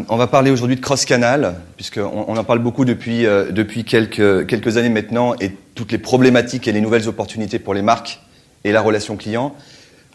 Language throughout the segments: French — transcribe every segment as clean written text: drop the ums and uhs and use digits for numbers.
On va parler aujourd'hui de cross-canal, puisqu'on en parle beaucoup depuis quelques années maintenant, et toutes les problématiques et les nouvelles opportunités pour les marques et la relation client.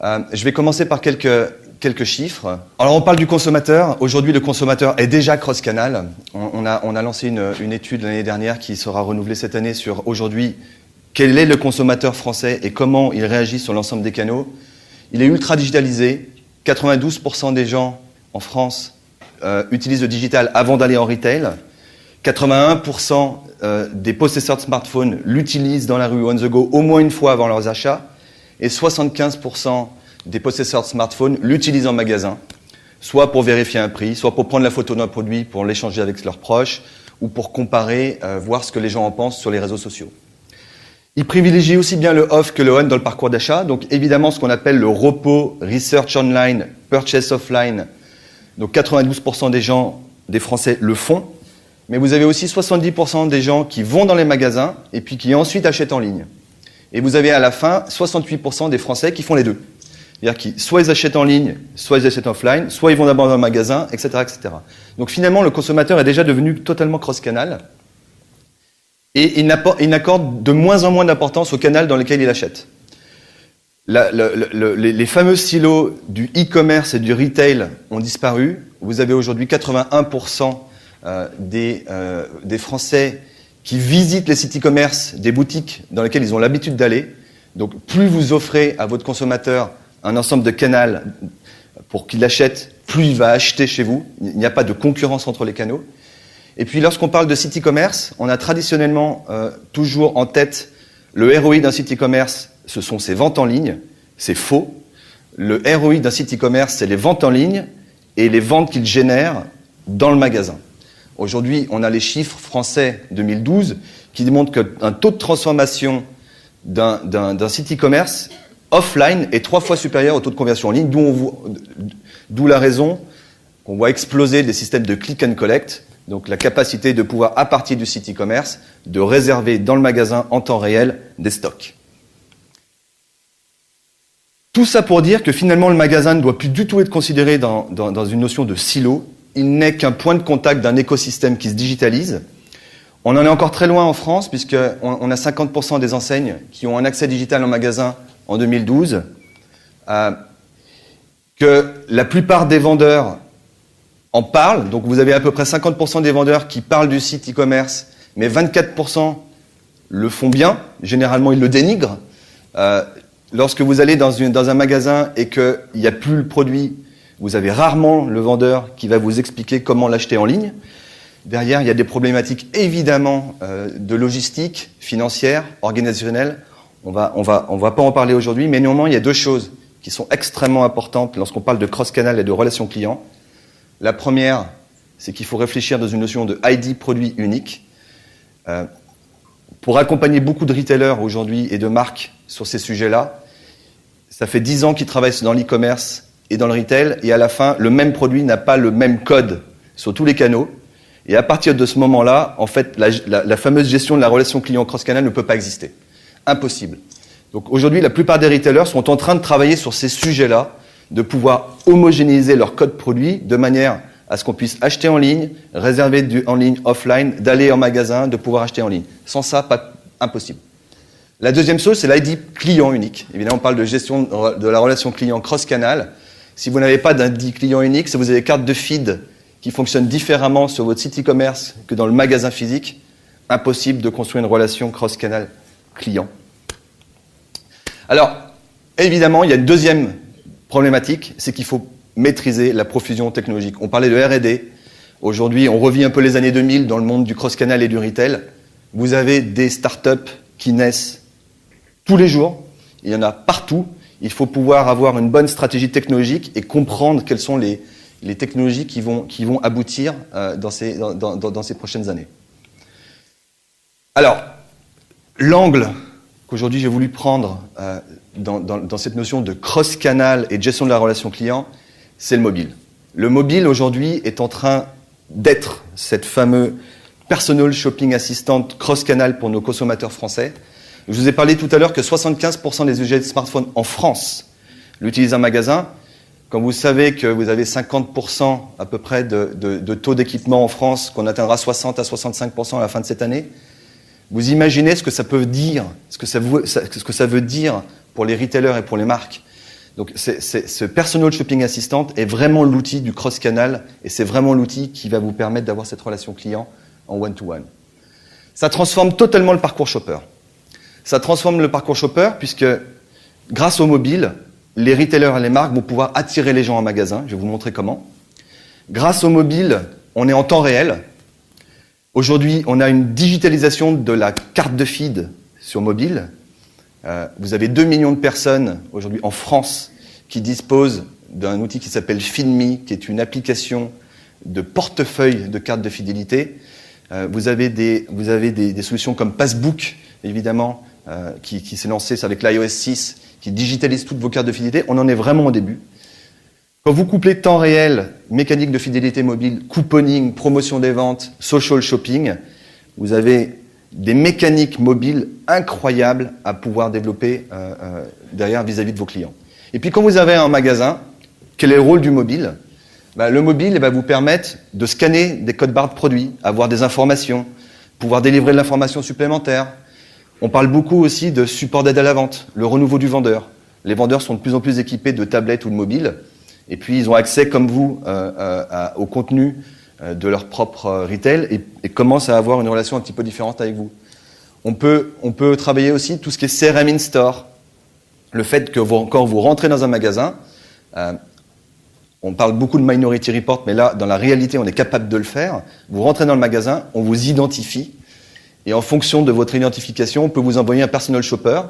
Je vais commencer par quelques chiffres. Alors on parle du consommateur. Aujourd'hui, le consommateur est déjà cross-canal. On a lancé une étude l'année dernière qui sera renouvelée cette année sur aujourd'hui quel est le consommateur français et comment il réagit sur l'ensemble des canaux. Il est ultra digitalisé. 92% des gens en France utilisent le digital avant d'aller en retail. 81% des possesseurs de smartphones l'utilisent dans la rue on the go au moins une fois avant leurs achats. Et 75% des possesseurs de smartphones l'utilisent en magasin, soit pour vérifier un prix, soit pour prendre la photo d'un produit, pour l'échanger avec leurs proches, ou pour comparer, voir ce que les gens en pensent sur les réseaux sociaux. Ils privilégient aussi bien le off que le on dans le parcours d'achat. Donc évidemment, ce qu'on appelle le ROPO, Research Online, Purchase Offline. Donc 92% des Français le font. Mais vous avez aussi 70% des gens qui vont dans les magasins et puis qui ensuite achètent en ligne. Et vous avez à la fin 68% des Français qui font les deux. C'est-à-dire qu'ils soit ils achètent en ligne, soit ils achètent offline, soit ils vont d'abord dans un magasin, etc., etc. Donc finalement, le consommateur est déjà devenu totalement cross-canal. Et il n'accorde de moins en moins d'importance au canal dans lequel il achète. Les fameux silos du e-commerce et du retail ont disparu. Vous avez aujourd'hui 81% des Français qui visitent les sites e-commerce des boutiques dans lesquelles ils ont l'habitude d'aller. Donc plus vous offrez à votre consommateur un ensemble de canaux pour qu'il achète, plus il va acheter chez vous. Il n'y a pas de concurrence entre les canaux. Et puis lorsqu'on parle de site e-commerce, on a traditionnellement toujours en tête le ROI d'un site e-commerce, ce sont ses ventes en ligne. C'est faux. Le ROI d'un site e-commerce, c'est les ventes en ligne et les ventes qu'il génère dans le magasin. Aujourd'hui, on a les chiffres français 2012 qui démontrent qu'un taux de transformation d'un site e-commerce offline est 3 fois supérieur au taux de conversion en ligne, d'où la raison qu'on voit exploser des systèmes de click and collect, donc la capacité de pouvoir, à partir du site e-commerce, de réserver dans le magasin en temps réel des stocks. Tout ça pour dire que finalement le magasin ne doit plus du tout être considéré dans une notion de silo. Il n'est qu'un point de contact d'un écosystème qui se digitalise. On en est encore très loin en France, puisqu'on a 50% des enseignes qui ont un accès digital en magasin en 2012, que la plupart des vendeurs en parlent. Donc vous avez à peu près 50% des vendeurs qui parlent du site e-commerce, mais 24% le font bien. Généralement, ils le dénigrent. Lorsque vous allez dans un magasin et qu'il n'y a plus le produit, vous avez rarement le vendeur qui va vous expliquer comment l'acheter en ligne. Derrière, il y a des problématiques évidemment de logistique, financière, organisationnelle. On va pas en parler aujourd'hui, mais néanmoins, il y a deux choses qui sont extrêmement importantes lorsqu'on parle de cross-canal et de relations clients. La première, c'est qu'il faut réfléchir dans une notion de ID produit unique. Pour accompagner beaucoup de retailers aujourd'hui et de marques sur ces sujets-là, ça fait 10 ans qu'ils travaillent dans l'e-commerce et dans le retail, et à la fin, le même produit n'a pas le même code sur tous les canaux. Et à partir de ce moment-là, en fait, la fameuse gestion de la relation client cross-canal ne peut pas exister. Impossible. Donc aujourd'hui, la plupart des retailers sont en train de travailler sur ces sujets-là, de pouvoir homogénéiser leur code produit de manière à ce qu'on puisse acheter en ligne, réserver en ligne, offline, d'aller en magasin, de pouvoir acheter en ligne. Sans ça, impossible. La deuxième chose, c'est l'ID client unique. Évidemment, on parle de gestion de la relation client cross-canal. Si vous n'avez pas d'ID client unique, si vous avez des cartes de feed qui fonctionnent différemment sur votre site e-commerce que dans le magasin physique, impossible de construire une relation cross-canal client. Alors, évidemment, il y a une deuxième problématique, c'est qu'il faut maîtriser la profusion technologique. On parlait de R&D. Aujourd'hui, on revit un peu les années 2000 dans le monde du cross-canal et du retail. Vous avez des startups qui naissent tous les jours. Il y en a partout. Il faut pouvoir avoir une bonne stratégie technologique et comprendre quelles sont les technologies qui vont aboutir dans ces prochaines années. Alors, l'angle qu'aujourd'hui j'ai voulu prendre dans cette notion de cross-canal et de gestion de la relation client, c'est le mobile. Le mobile, aujourd'hui, est en train d'être cette fameuse personal shopping assistant cross-canal pour nos consommateurs français. Je vous ai parlé tout à l'heure que 75% des usagers de smartphones en France l'utilisent en magasin. quand vous savez que vous avez 50% à peu près de taux d'équipement en France, qu'on atteindra 60 à 65% à la fin de cette année, vous imaginez ce que ça peut dire, ce que ça veut dire pour les retailers et pour les marques. Donc ce Personal Shopping Assistant est vraiment l'outil du cross-canal et c'est vraiment l'outil qui va vous permettre d'avoir cette relation client en one-to-one. Ça transforme totalement le parcours shopper. Ça transforme le parcours shopper puisque grâce au mobile, les retailers et les marques vont pouvoir attirer les gens en magasin. Je vais vous montrer comment. Grâce au mobile, on est en temps réel. Aujourd'hui, on a une digitalisation de la carte de feed sur mobile. Vous avez 2 millions de personnes aujourd'hui en France qui disposent d'un outil qui s'appelle FeedMe, qui est une application de portefeuille de cartes de fidélité. Vous avez des solutions comme Passbook, évidemment, qui s'est lancé avec l'iOS 6, qui digitalise toutes vos cartes de fidélité. On en est vraiment au début. Quand vous couplez temps réel, mécanique de fidélité mobile, couponing, promotion des ventes, social shopping, vous avez des mécaniques mobiles incroyables à pouvoir développer derrière vis-à-vis de vos clients. Et puis quand vous avez un magasin, quel est le rôle du mobile ? Le mobile va vous permettre de scanner des codes barres de produits, avoir des informations, pouvoir délivrer de l'information supplémentaire. On parle beaucoup aussi de support d'aide à la vente, le renouveau du vendeur. Les vendeurs sont de plus en plus équipés de tablettes ou de mobiles, et puis ils ont accès, comme vous, au contenu de leur propre retail et commencent à avoir une relation un petit peu différente avec vous. On peut travailler aussi tout ce qui est CRM in-store. Le fait que quand vous rentrez dans un magasin, on parle beaucoup de Minority Report, mais là, dans la réalité, on est capable de le faire. Vous rentrez dans le magasin, on vous identifie, et en fonction de votre identification, on peut vous envoyer un personal shopper.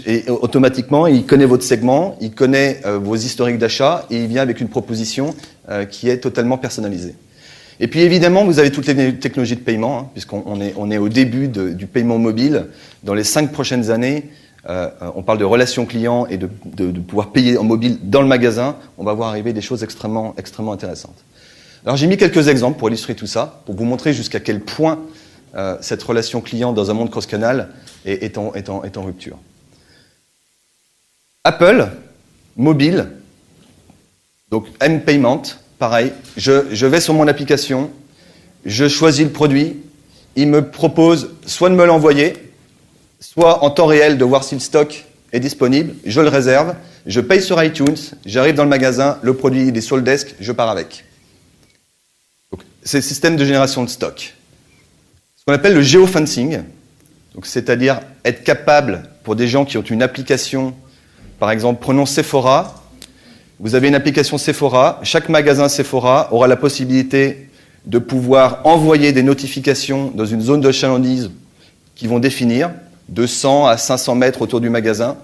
Et automatiquement, il connaît votre segment, il connaît vos historiques d'achat, et il vient avec une proposition qui est totalement personnalisée. Et puis évidemment, vous avez toutes les technologies de paiement, puisqu'on est au début du paiement mobile. Dans les 5 prochaines années, on parle de relations clients et de pouvoir payer en mobile dans le magasin. On va voir arriver des choses extrêmement intéressantes. Alors j'ai mis quelques exemples pour illustrer tout ça, pour vous montrer jusqu'à quel point cette relation client dans un monde cross-canal est en rupture. Apple, mobile, donc M-Payment, pareil, je vais sur mon application, je choisis le produit, il me propose soit de me l'envoyer, soit en temps réel de voir si le stock est disponible, je le réserve, je paye sur iTunes, j'arrive dans le magasin, le produit il est sur le desk, je pars avec. Donc, c'est le système de génération de stock. Ce qu'on appelle le géofencing, c'est-à-dire être capable, pour des gens qui ont une application, par exemple, prenons Sephora, vous avez une application Sephora, chaque magasin Sephora aura la possibilité de pouvoir envoyer des notifications dans une zone de chalandise qu'ils vont définir, de 100 à 500 mètres autour du magasin.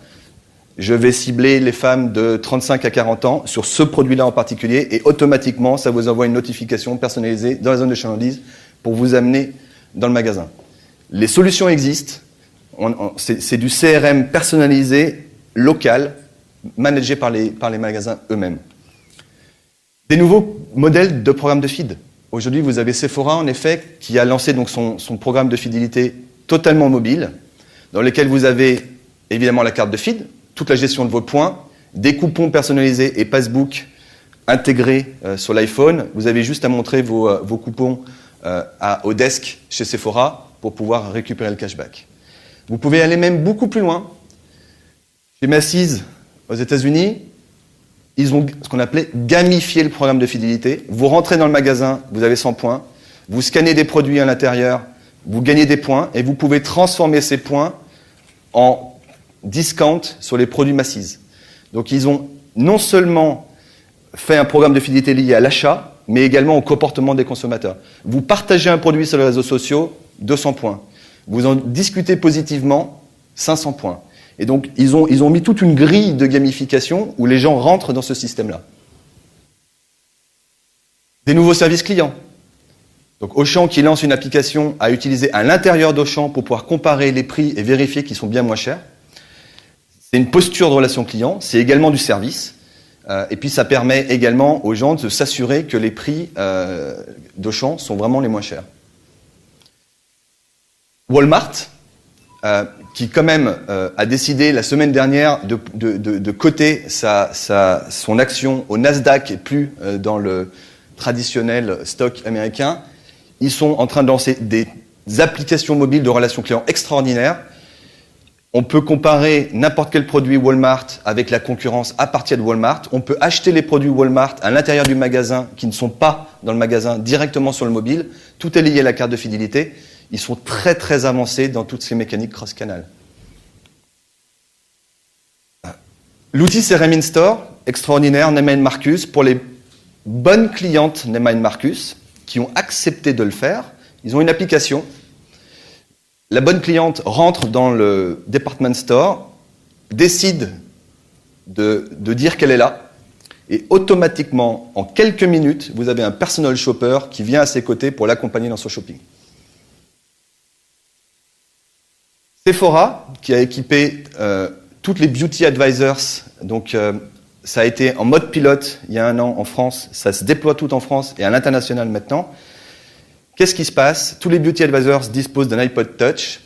Je vais cibler les femmes de 35 à 40 ans sur ce produit-là en particulier et automatiquement, ça vous envoie une notification personnalisée dans la zone de chalandise pour vous amener dans le magasin. Les solutions existent. C'est du CRM personnalisé, local, managé par les magasins eux-mêmes. Des nouveaux modèles de programmes de feed. Aujourd'hui, vous avez Sephora, en effet, qui a lancé donc son programme de fidélité totalement mobile, dans lequel vous avez évidemment la carte de feed, toute la gestion de vos points, des coupons personnalisés et Passbook intégrés sur l'iPhone. Vous avez juste à montrer vos coupons au desk chez Sephora pour pouvoir récupérer le cashback. Vous pouvez aller même beaucoup plus loin. Chez Macy's, aux États-Unis, ils ont ce qu'on appelait gamifier le programme de fidélité. Vous rentrez dans le magasin, vous avez 100 points, vous scannez des produits à l'intérieur, vous gagnez des points et vous pouvez transformer ces points en discount sur les produits Macy's. Donc ils ont non seulement fait un programme de fidélité lié à l'achat, mais également au comportement des consommateurs. Vous partagez un produit sur les réseaux sociaux, 200 points. Vous en discutez positivement, 500 points. Et donc, ils ont mis toute une grille de gamification où les gens rentrent dans ce système-là. Des nouveaux services clients. Donc, Auchan qui lance une application à utiliser à l'intérieur d'Auchan pour pouvoir comparer les prix et vérifier qu'ils sont bien moins chers. C'est une posture de relation client, c'est également du service. Et puis, ça permet également aux gens de s'assurer que les prix d'Auchan sont vraiment les moins chers. Walmart qui quand même a décidé la semaine dernière de coter son action au Nasdaq et plus dans le traditionnel stock américain. Ils sont en train de lancer des applications mobiles de relations clients extraordinaires. On peut comparer n'importe quel produit Walmart avec la concurrence à partir de Walmart. On peut acheter les produits Walmart à l'intérieur du magasin qui ne sont pas dans le magasin directement sur le mobile. Tout est lié à la carte de fidélité. Ils sont très très avancés dans toutes ces mécaniques cross-canal. L'outil CRM In-Store, extraordinaire, Neiman Marcus, pour les bonnes clientes Neiman Marcus qui ont accepté de le faire. Ils ont une application. La bonne cliente rentre dans le department store, décide de dire qu'elle est là, et automatiquement, en quelques minutes, vous avez un personal shopper qui vient à ses côtés pour l'accompagner dans son shopping. Sephora, qui a équipé toutes les beauty advisors, donc ça a été en mode pilote il y a 1 an en France, ça se déploie tout en France et à l'international maintenant. Qu'est-ce qui se passe? Tous les beauty advisors disposent d'un iPod Touch.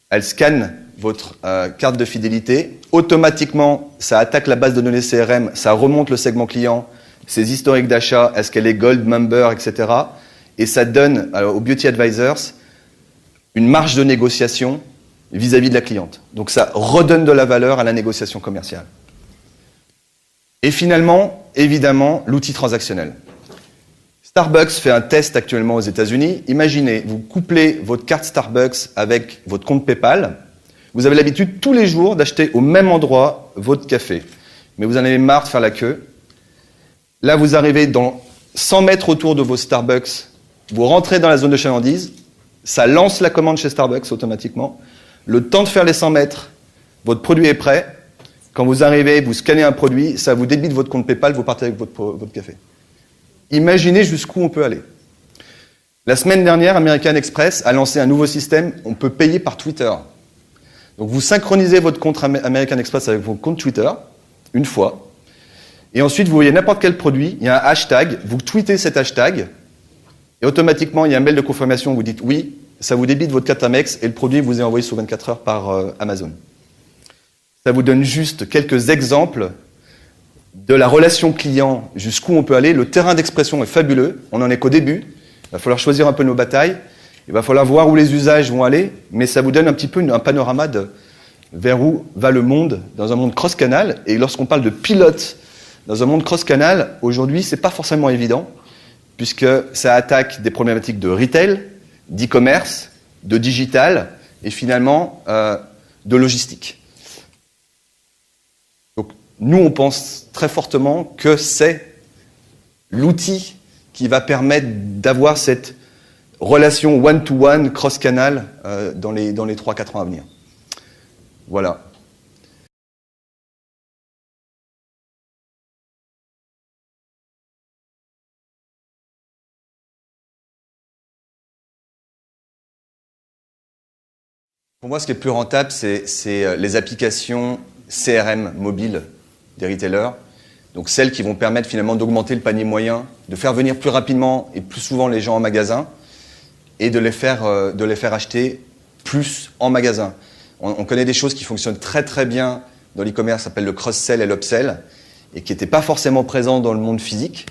Elles scannent votre carte de fidélité. Automatiquement, ça attaque la base de données CRM, ça remonte le segment client, ses historiques d'achat, est-ce qu'elle est Gold Member, etc. Et ça donne aux beauty advisors une marge de négociation vis-à-vis de la cliente. Donc ça redonne de la valeur à la négociation commerciale. Et finalement, évidemment, l'outil transactionnel. Starbucks fait un test actuellement aux États-Unis. Imaginez, vous couplez votre carte Starbucks avec votre compte PayPal. Vous avez l'habitude tous les jours d'acheter au même endroit votre café. Mais vous en avez marre de faire la queue. Là, vous arrivez dans 100 mètres autour de vos Starbucks. Vous rentrez dans la zone de chalandise. Ça lance la commande chez Starbucks automatiquement. Le temps de faire les 100 mètres, votre produit est prêt. Quand vous arrivez, vous scannez un produit, ça vous débite votre compte PayPal, vous partez avec votre café. Imaginez jusqu'où on peut aller. La semaine dernière, American Express a lancé un nouveau système, on peut payer par Twitter. Donc vous synchronisez votre compte American Express avec votre compte Twitter, une fois, et ensuite vous voyez n'importe quel produit, il y a un hashtag, vous tweetez cet hashtag, et automatiquement il y a un mail de confirmation, vous dites oui, ça vous débite votre carte Amex, et le produit vous est envoyé sous 24 heures par Amazon. Ça vous donne juste quelques exemples de la relation client jusqu'où on peut aller. Le terrain d'expression est fabuleux. On n'en est qu'au début. Il va falloir choisir un peu nos batailles. Il va falloir voir où les usages vont aller. Mais ça vous donne un petit peu un panorama vers où va le monde dans un monde cross-canal. Et lorsqu'on parle de pilote dans un monde cross-canal, aujourd'hui, c'est pas forcément évident, puisque ça attaque des problématiques de retail, d'e-commerce, de digital et finalement de logistique. Donc, nous, on pense très fortement que c'est l'outil qui va permettre d'avoir cette relation one-to-one, cross-canal dans les 3-4 ans à venir. Voilà. Pour moi, ce qui est plus rentable, c'est les applications CRM mobiles des retailers. Donc celles qui vont permettre finalement d'augmenter le panier moyen, de faire venir plus rapidement et plus souvent les gens en magasin et de les faire acheter plus en magasin. On connaît des choses qui fonctionnent très très bien dans l'e-commerce, ça s'appelle le cross-sell et l'upsell, et qui n'étaient pas forcément présents dans le monde physique.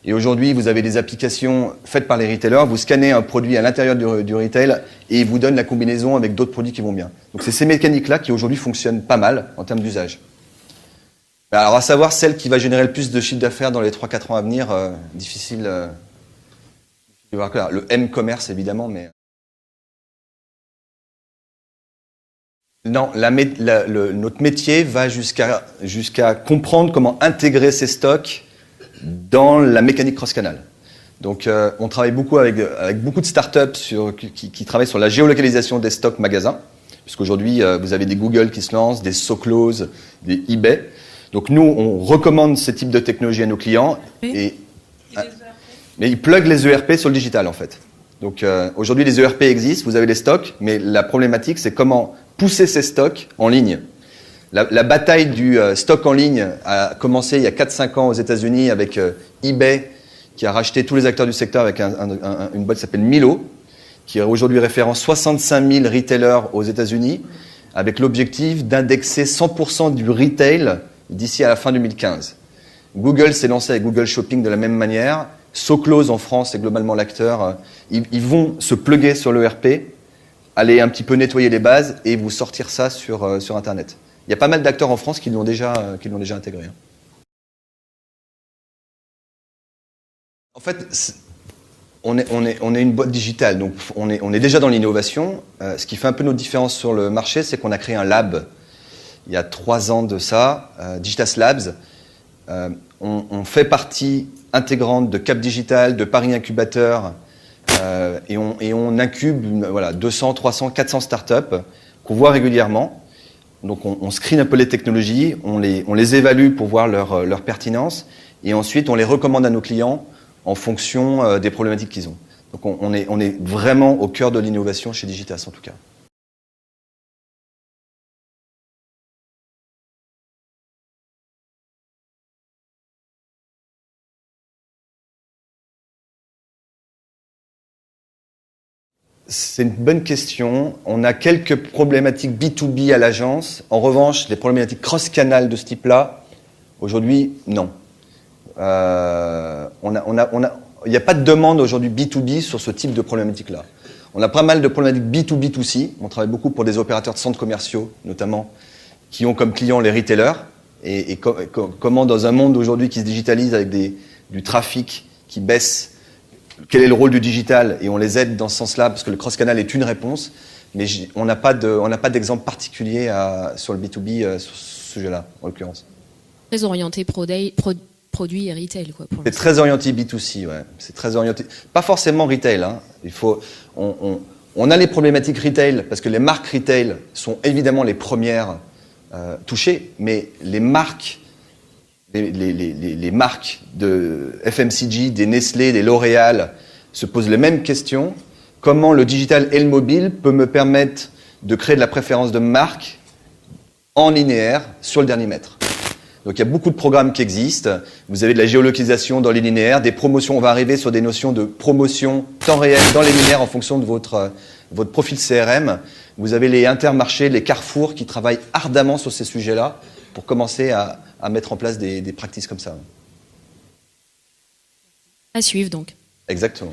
Et aujourd'hui, vous avez des applications faites par les retailers, vous scannez un produit à l'intérieur du retail et ils vous donnent la combinaison avec d'autres produits qui vont bien. Donc c'est ces mécaniques-là qui aujourd'hui fonctionnent pas mal en termes d'usage. Alors à savoir celle qui va générer le plus de chiffre d'affaires dans les 3-4 ans à venir, difficile de voir clair. Le M-commerce évidemment, mais... Non, notre métier va jusqu'à comprendre comment intégrer ces stocks dans la mécanique cross-canal. Donc on travaille beaucoup avec beaucoup de startups qui travaillent sur la géolocalisation des stocks magasins, puisqu'aujourd'hui vous avez des Google qui se lancent, des SoClose, des eBay. Donc nous, on recommande ce type de technologie à nos clients mais ils pluguent les ERP sur le digital en fait. Donc aujourd'hui les ERP existent, vous avez les stocks, mais la problématique c'est comment pousser ces stocks en ligne. La bataille du stock en ligne a commencé il y a 4-5 ans aux États-Unis avec eBay qui a racheté tous les acteurs du secteur avec une boîte qui s'appelle Milo, qui aujourd'hui référence 65 000 retailers aux États-Unis, avec l'objectif d'indexer 100% du retail d'ici à la fin 2015. Google s'est lancé avec Google Shopping de la même manière. SoClose en France est globalement l'acteur. Ils vont se plugger sur l'ERP, aller un petit peu nettoyer les bases et vous sortir ça sur Internet. Il y a pas mal d'acteurs en France qui l'ont déjà intégré. En fait, on est une boîte digitale, donc on est déjà dans l'innovation. Ce qui fait un peu notre différence sur le marché, c'est qu'on a créé un lab il y a 3 ans de ça, Digitas Labs. On fait partie intégrante de Cap Digital, de Paris Incubateur, et on incube 200, 300, 400 startups qu'on voit régulièrement. Donc on screen un peu les technologies, on les évalue pour voir leur pertinence, et ensuite on les recommande à nos clients en fonction des problématiques qu'ils ont. Donc on est vraiment au cœur de l'innovation chez Digitas en tout cas. C'est une bonne question. On a quelques problématiques B2B à l'agence. En revanche, les problématiques cross-canal de ce type-là, aujourd'hui, non. Il n'y a pas de demande aujourd'hui B2B sur ce type de problématique-là. On a pas mal de problématiques B2B2C. On travaille beaucoup pour des opérateurs de centres commerciaux, notamment, qui ont comme clients les retailers. Et comment, dans un monde aujourd'hui qui se digitalise avec du trafic qui baisse, quel est le rôle du digital, et on les aide dans ce sens-là parce que le cross-canal est une réponse, mais on n'a pas d'exemple particulier sur le B2B sur ce sujet-là, en l'occurrence. Très orienté produit et retail, quoi. C'est très orienté B2C, ouais. C'est très orienté. Pas forcément retail, hein. On a les problématiques retail parce que les marques retail sont évidemment les premières touchées, mais les marques. Les marques de FMCG, des Nestlé, des L'Oréal se posent les mêmes questions. Comment le digital et le mobile peut me permettre de créer de la préférence de marque en linéaire sur le dernier mètre. Donc il y a beaucoup de programmes qui existent. Vous avez de la géolocalisation dans les linéaires, des promotions. On va arriver sur des notions de promotion temps réel dans les linéaires en fonction de votre profil CRM. Vous avez les Intermarchés, les Carrefour qui travaillent ardemment sur ces sujets-là pour commencer à mettre en place des pratiques comme ça. À suivre donc. Exactement.